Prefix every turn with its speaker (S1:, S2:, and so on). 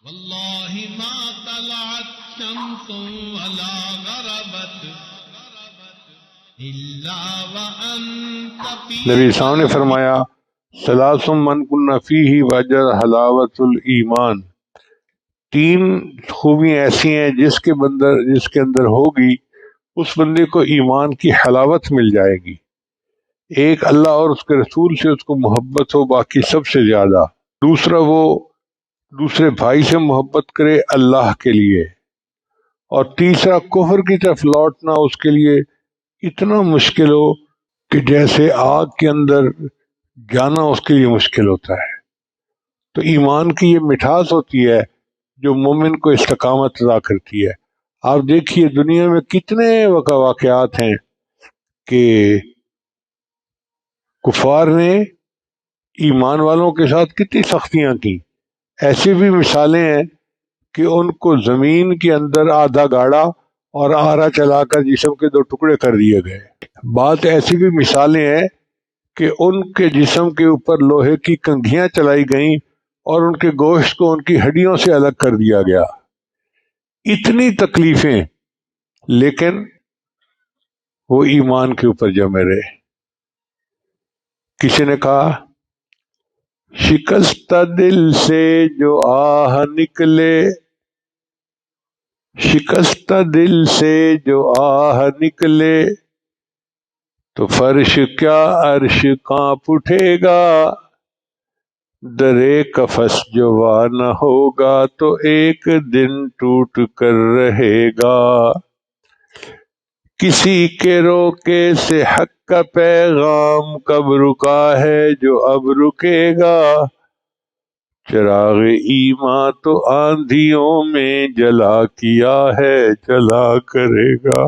S1: واللہ ما طلعت شمس ولا غربت الا وانت فی
S2: نبی صاحب نے فرمایا ثلاث من کن فیہ وجد حلاوت الایمان، تین خوبیاں ایسی ہیں جس کے اندر ہوگی اس بندے کو ایمان کی حلاوت مل جائے گی۔ ایک اللہ اور اس کے رسول سے اس کو محبت ہو باقی سب سے زیادہ، دوسرا وہ دوسرے بھائی سے محبت کرے اللہ کے لیے، اور تیسرا کفر کی طرف لوٹنا اس کے لیے اتنا مشکل ہو کہ جیسے آگ کے اندر جانا اس کے لیے مشکل ہوتا ہے۔ تو ایمان کی یہ مٹھاس ہوتی ہے جو مومن کو استقامت عطا کرتی ہے۔ آپ دیکھیے دنیا میں کتنے واقعات ہیں کہ کفار نے ایمان والوں کے ساتھ کتنی سختیاں کی۔ ایسی بھی مثالیں ہیں کہ ان کو زمین کے اندر آدھا گاڑا اور آرا چلا کر جسم کے 2 ٹکڑے کر دیے گئے۔ بات ایسی بھی مثالیں ہیں کہ ان کے جسم کے اوپر لوہے کی کنگھیاں چلائی گئیں اور ان کے گوشت کو ان کی ہڈیوں سے الگ کر دیا گیا۔ اتنی تکلیفیں، لیکن وہ ایمان کے اوپر جمے رہے۔ کسی نے کہا شکستہ دل سے جو آہ نکلے، شکستہ دل سے جو آہ نکلے تو فرش کیا عرش کانپ اٹھے گا، درے قفس جو وا نہ ہوگا تو ایک دن ٹوٹ کر رہے گا۔ کسی کے روکے سے حق کا پیغام کب رکا ہے جو اب رکے گا، چراغ ایمان تو آندھیوں میں جلا کیا ہے جلا کرے گا۔